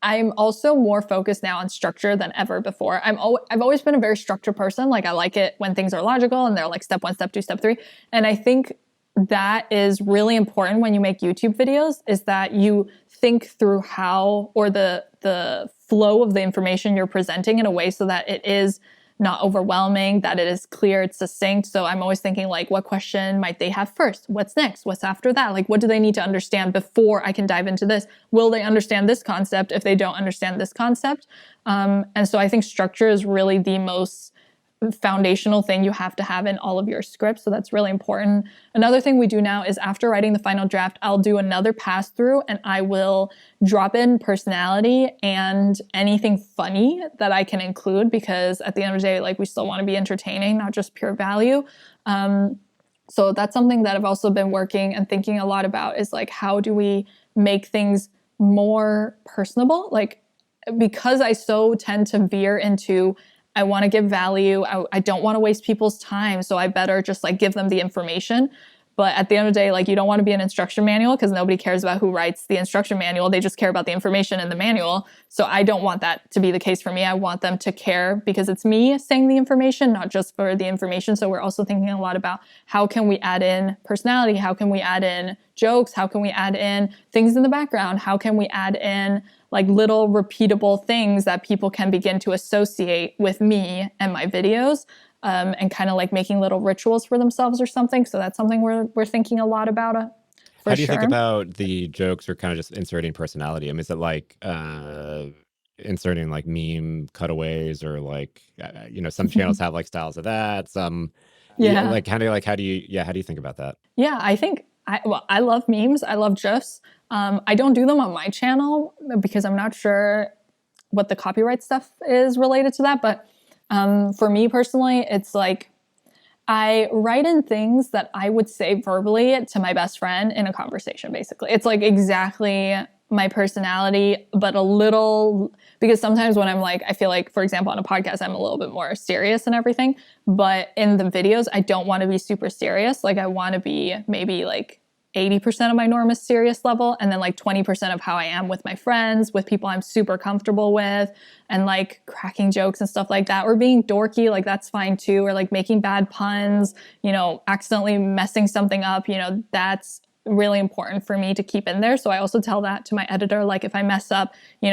I'm also more focused now on structure than ever before. I've always been a very structured person. Like I like it when things are logical and they're like step 1, step 2, step 3. And I think that is really important when you make YouTube videos, is that you think through how, or the flow of the information you're presenting in a way so that it is not overwhelming, that it is clear, it's succinct. So I'm always thinking like, what question might they have first? What's next? What's after that? Like, what do they need to understand before I can dive into this? Will they understand this concept if they don't understand this concept? And so I think structure is really the most foundational thing you have to have in all of your scripts. So that's really important. Another thing we do now is after writing the final draft, I'll do another pass through and I will drop in personality and anything funny that I can include, because at the end of the day, like, we still want to be entertaining, not just pure value. So that's something that I've also been working and thinking a lot about, is like, how do we make things more personable? Like, because I so tend to veer into, I want to give value. I don't want to waste people's time. So I better just like give them the information. But at the end of the day, like, you don't want to be an instruction manual, because nobody cares about who writes the instruction manual. They just care about the information in the manual. So I don't want that to be the case for me. I want them to care because it's me saying the information, not just for the information. So we're also thinking a lot about, how can we add in personality? How can we add in jokes? How can we add in things in the background? How can we add in like little repeatable things that people can begin to associate with me and my videos, and kind of like making little rituals for themselves or something. So that's something we're thinking a lot about. How do you think about the jokes, or kind of just inserting personality? I mean, is it like inserting like meme cutaways, or like some channels have like styles of that, some like how do you think about that? Yeah, I think I love memes. I love GIFs. I don't do them on my channel because I'm not sure what the copyright stuff is related to that. But for me personally, it's like, I write in things that I would say verbally to my best friend in a conversation, basically. It's like exactly my personality, but a little, because sometimes when I'm like, I feel like, for example, on a podcast, I'm a little bit more serious and everything. But in the videos, I don't want to be super serious. Like, I want to be maybe like 80% of my normal serious level, and then like 20% of how I am with my friends, with people I'm super comfortable with, and like cracking jokes and stuff like that, or being dorky, like that's fine too, or like making bad puns, accidentally messing something up, that's really important for me to keep in there. So I also tell that to my editor, like, if I mess up, you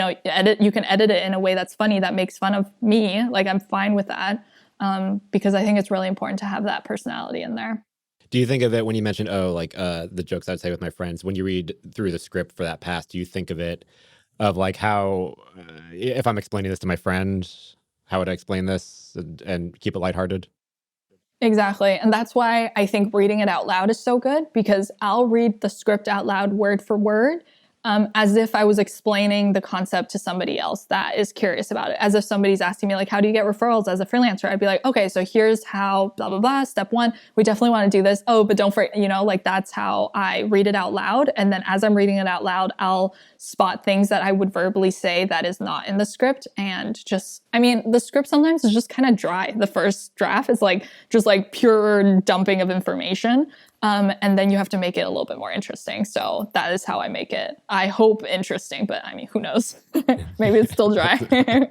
can edit it in a way that's funny, that makes fun of me. Like, I'm fine with that, because I think it's really important to have that personality in there. Do you think of it when you mentioned, the jokes I'd say with my friends, when you read through the script for that pass, do you think of it of like how, if I'm explaining this to my friend, how would I explain this and keep it lighthearted? Exactly. And that's why I think reading it out loud is so good, because I'll read the script out loud word for word, as if I was explaining the concept to somebody else that is curious about it. As if somebody's asking me, like, how do you get referrals as a freelancer? I'd be like, okay, so here's how, blah, blah, blah. Step one, we definitely want to do this. Oh, but don't forget, like, that's how I read it out loud. And then as I'm reading it out loud, I'll spot things that I would verbally say that is not in the script. And the script sometimes is just kind of dry. The first draft is like, just like pure dumping of information. And then you have to make it a little bit more interesting. So that is how I make it. I hope interesting, but who knows? Maybe it's still dry.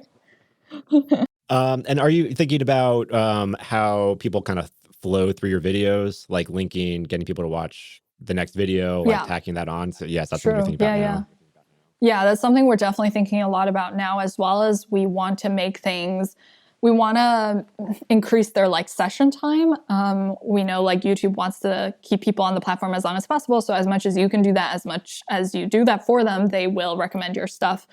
And are you thinking about how people kind of flow through your videos, like linking, getting people to watch the next video, like tacking that on? So yes, that's what you're thinking about now. Yeah, that's something we're definitely thinking a lot about now, as well as we want to increase their like session time. We know like YouTube wants to keep people on the platform as long as possible. So as much as you can do that, as much as you do that for them, they will recommend your stuff.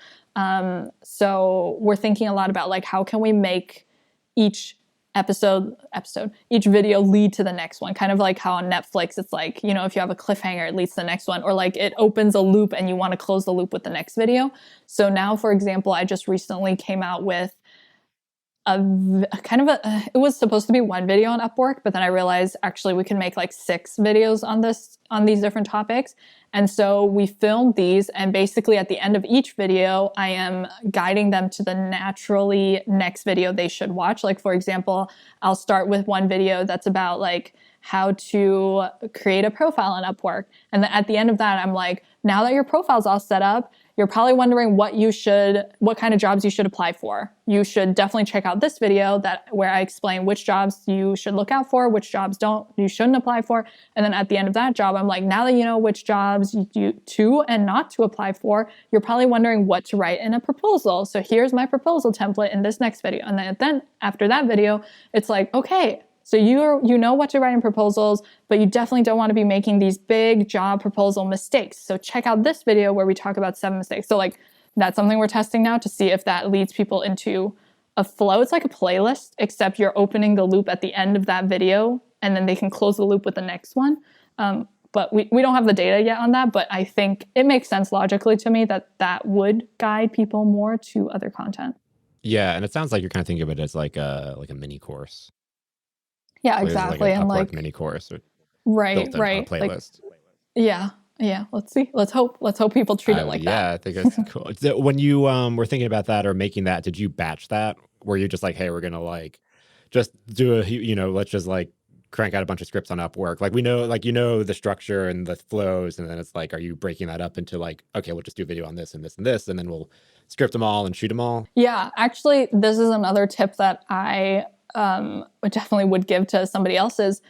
So we're thinking a lot about like, how can we make each each video lead to the next one? Kind of like how on Netflix, it's like, if you have a cliffhanger, it leads to the next one, or like it opens a loop and you want to close the loop with the next video. So now, for example, I just recently came out with it was supposed to be one video on Upwork, but then I realized actually we can make like 6 videos on these different topics. And so we filmed these, and basically at the end of each video, I am guiding them to the naturally next video they should watch. Like, for example, I'll start with one video that's about like how to create a profile on Upwork. And then at the end of that, I'm like, now that your profile's all set up, you're probably wondering what kind of jobs you should apply for. You should definitely check out this video where I explain which jobs you should look out for, which jobs you shouldn't apply for. And then at the end of that job, I'm like, now that you know which jobs you to and not to apply for, you're probably wondering what to write in a proposal. So here's my proposal template in this next video. And then after that video, it's like, okay, so you know what to write in proposals, but you definitely don't want to be making these big job proposal mistakes. So check out this video where we talk about 7 mistakes. So like that's something we're testing now to see if that leads people into a flow. It's like a playlist, except you're opening the loop at the end of that video and then they can close the loop with the next one. But we don't have the data yet on that, but I think it makes sense logically to me that would guide people more to other content. Yeah, and it sounds like you're kind of thinking of it as like a mini course. Yeah, exactly. Like an and Upwork like mini course, right. A playlist. Like, yeah. Let's see. Let's hope people treat it like that. Yeah, I think that's cool. So when you were thinking about that or making that, did you batch that? Were you just like, hey, we're gonna like just do let's just like crank out a bunch of scripts on Upwork? Like we know, like the structure and the flows, and then it's like, are you breaking that up into like, okay, we'll just do a video on this and this and this, and then we'll script them all and shoot them all? Yeah, actually, this is another tip that I definitely would give to somebody else is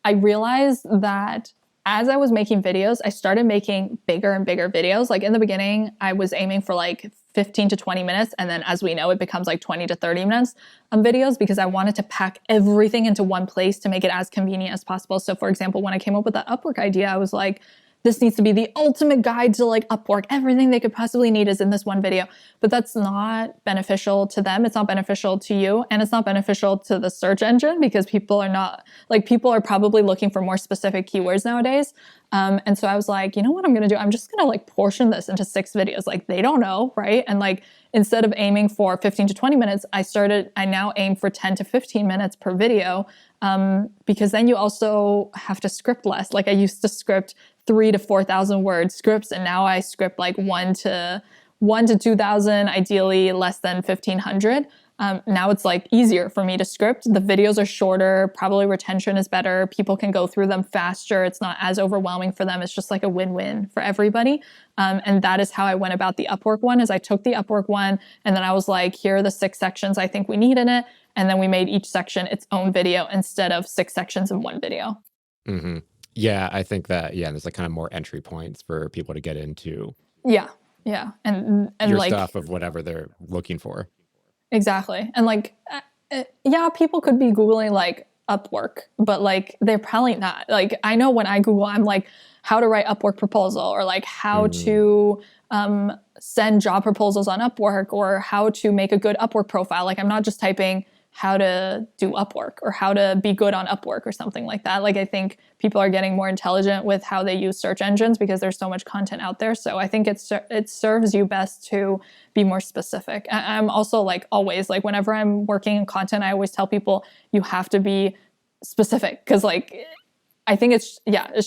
I realized that as I was making videos, I started making bigger and bigger videos. Like in the beginning, I was aiming for like 15 to 20 minutes. And then as we know, it becomes like 20 to 30 minutes on videos because I wanted to pack everything into one place to make it as convenient as possible. So for example, when I came up with that Upwork idea, I was like, this needs to be the ultimate guide to like Upwork. Everything they could possibly need is in this one video. But that's not beneficial to them. It's not beneficial to you. And it's not beneficial to the search engine because people are probably looking for more specific keywords nowadays. And so I was like, you know what I'm going to do? I'm just going to like portion this into 6 videos. Like they don't know, right? And like, instead of aiming for 15 to 20 minutes, I now aim for 10 to 15 minutes per video. Because then you also have to script less. Like I used to script 3,000 to 4,000 word scripts, and now I script like 1,000 to 2,000, ideally less than 1,500. Now it's like easier for me to script. The videos are shorter, probably retention is better. People can go through them faster. It's not as overwhelming for them. It's just like a win-win for everybody. And that is how I went about the Upwork one is I took the Upwork one and then I was like, here are the 6 sections I think we need in it. And then we made each section its own video instead of 6 sections in one video. Mm-hmm. Yeah, I think that, there's like kind of more entry points for people to get into. Yeah. And your like stuff of whatever they're looking for. Exactly. And like, people could be Googling like Upwork, but like, they're probably not. Like, I know when I Google, I'm like, how to write Upwork proposal or like how to send job proposals on Upwork or how to make a good Upwork profile. Like, I'm not just typing how to do Upwork or how to be good on Upwork or something like that. Like I think people are getting more intelligent with how they use search engines because there's so much content out there. So I think it serves you best to be more specific. I'm also like always like whenever I'm working in content, I always tell people you have to be specific because like I think it's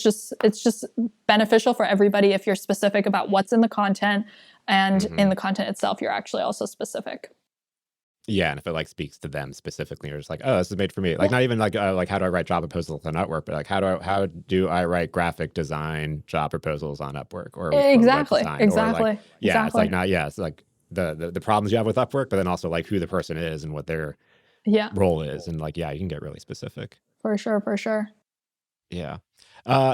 just beneficial for everybody if you're specific about what's in the content and in the content itself, you're actually also specific. Yeah, and if it like speaks to them specifically, you're just like, oh, this is made for me. Like not even like how do I write job proposals on Upwork, but like how do I write graphic design job proposals on Upwork or exactly. It's like not it's like the problems you have with Upwork, but then also like who the person is and what their role is, and like you can get really specific. For sure. Yeah.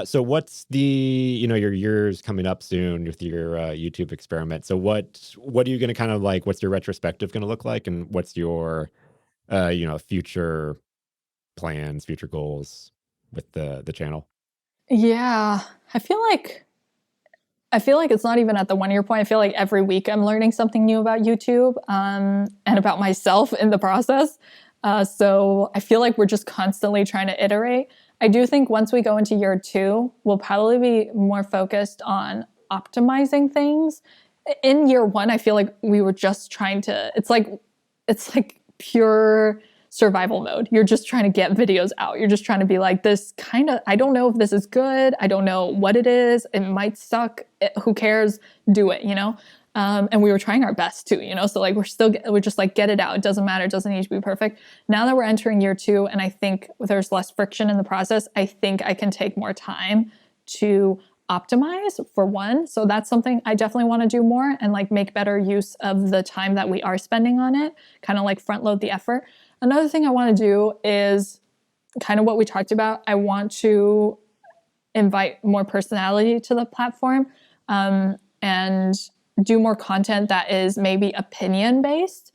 So what's the, your year's coming up soon with your YouTube experiment. So what are you going to kind of like, what's your retrospective going to look like? And what's your, future plans, future goals with the channel? Yeah. I feel like it's not even at the 1 year point. I feel like every week I'm learning something new about YouTube, and about myself in the process. So I feel like we're just constantly trying to iterate. I do think once we go into year 2, we'll probably be more focused on optimizing things. In year 1, I feel like we were just trying to, it's like pure survival mode. You're just trying to get videos out. You're just trying to be like this kind of, I don't know if this is good. I don't know what it is. It might suck. Who cares? Do it, And we were trying our best too, so like we're just like, get it out. It doesn't matter. It doesn't need to be perfect. Now that we're entering year 2, and I think there's less friction in the process, I think I can take more time to optimize for one. So that's something I definitely want to do more and like make better use of the time that we are spending on it, kind of like front load the effort. Another thing I want to do is kind of what we talked about. I want to invite more personality to the platform, and do more content that is maybe opinion based.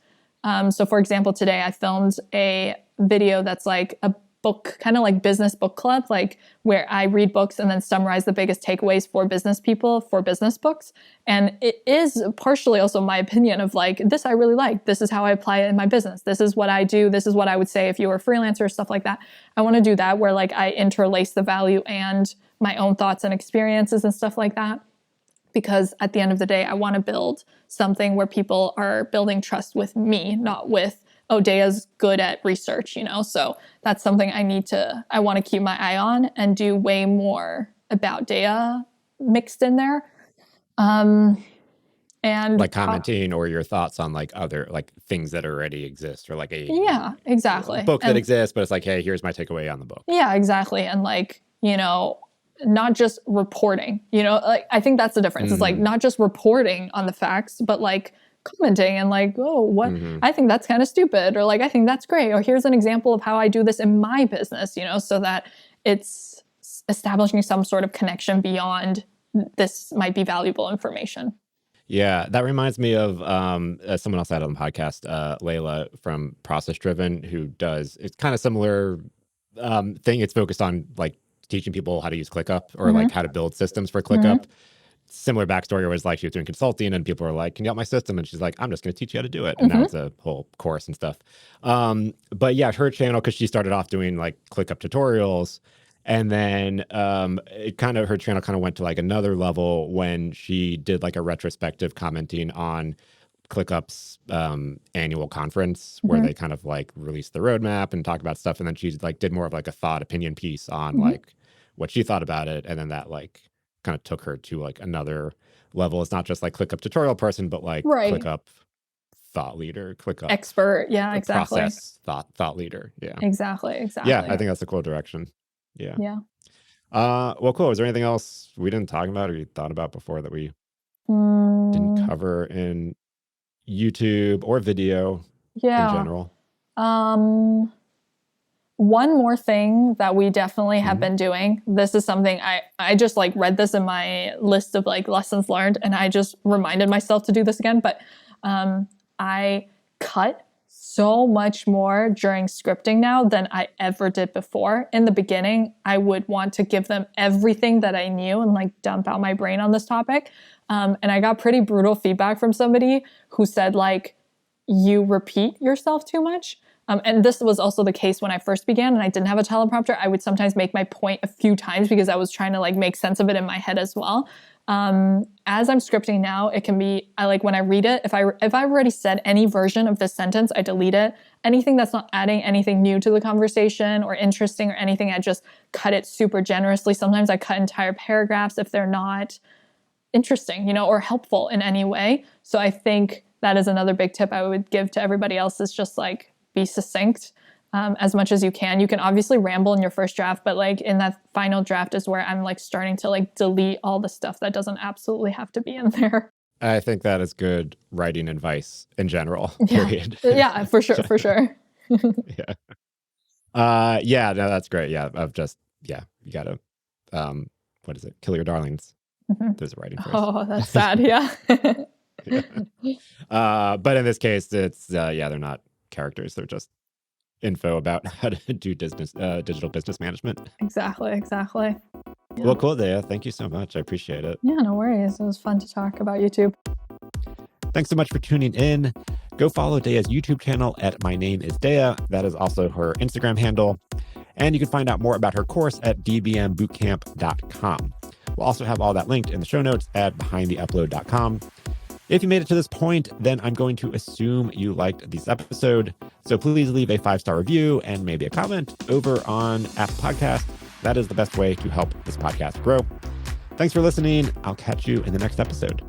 So for example, today I filmed a video that's like a book, kind of like business book club, like where I read books and then summarize the biggest takeaways for business people for business books. And it is partially also my opinion of like, this I really like. This is how I apply it in my business. This is what I do. This is what I would say if you were a freelancer, stuff like that. I want to do that where like I interlace the value and my own thoughts and experiences and stuff like that. Because at the end of the day, I want to build something where people are building trust with me, not with, oh, Deya's good at research, So that's something I want to keep my eye on and do way more about Deya mixed in there. And like commenting or your thoughts on like other like things that already exist, or like exactly. book that exists, but it's like, hey, here's my takeaway on the book. Yeah, exactly. And like, not just reporting, like I think that's the difference. It's like not just reporting on the facts, but like commenting and like, oh, what I think that's kind of stupid, or like I think that's great, or here's an example of how I do this in my business, so that it's establishing some sort of connection beyond this might be valuable information. Yeah, that reminds me of someone else I had on the podcast, Layla from ProcessDriven, who does it's kind of similar thing. It's focused on like teaching people how to use ClickUp, or like how to build systems for ClickUp. Similar backstory was like she was doing consulting and people were like, can you help my system? And she's like, I'm just going to teach you how to do it. And now it's a whole course and stuff. But yeah, her channel, because she started off doing like ClickUp tutorials. And then her channel kind of went to like another level when she did like a retrospective commenting on ClickUp's annual conference, where they kind of like released the roadmap and talk about stuff. And then she like did more of like a thought opinion piece on like what she thought about it. And then that like kind of took her to like another level. It's not just like ClickUp tutorial person, but like ClickUp thought leader, ClickUp expert. Yeah, exactly. Process thought leader. Yeah, exactly. Yeah, I think that's a cool direction. Yeah. Yeah. Well, cool. Is there anything else we didn't talk about or you thought about before that we didn't cover in YouTube or video in general? One more thing that we definitely have been doing. This is something I just like read this in my list of like lessons learned, and I just reminded myself to do this again. But I cut so much more during scripting now than I ever did before. In the beginning, I would want to give them everything that I knew and like dump out my brain on this topic. And I got pretty brutal feedback from somebody who said like, you repeat yourself too much. And this was also the case when I first began and I didn't have a teleprompter. I would sometimes make my point a few times because I was trying to like make sense of it in my head as well. As I'm scripting now, it can be, I like when I read it, if I've already said any version of this sentence, I delete it. Anything that's not adding anything new to the conversation or interesting or anything, I just cut it super generously. Sometimes I cut entire paragraphs if they're not interesting, or helpful in any way. So I think that is another big tip I would give to everybody else, is just like be succinct as much as you can. You can obviously ramble in your first draft, but like in that final draft is where I'm like starting to like delete all the stuff that doesn't absolutely have to be in there. I think that is good writing advice in general, period. Yeah, for sure, for sure. Yeah. Yeah, no, that's great. Yeah, you gotta, what is it? Kill your darlings. There's a writing phrase. Oh, that's sad. Yeah. Yeah. But in this case, it's, they're not characters. They're just info about how to do digital business management. Exactly. Yeah. Well, cool, Deya. Thank you so much. I appreciate it. Yeah, no worries. It was fun to talk about YouTube. Thanks so much for tuning in. Go follow Deya's YouTube channel at My Name is Deya. That is also her Instagram handle. And you can find out more about her course at dbmbootcamp.com. We'll also have all that linked in the show notes at behindtheupload.com. If you made it to this point, then I'm going to assume you liked this episode. So please leave a 5-star review and maybe a comment over on Apple Podcast. That is the best way to help this podcast grow. Thanks for listening. I'll catch you in the next episode.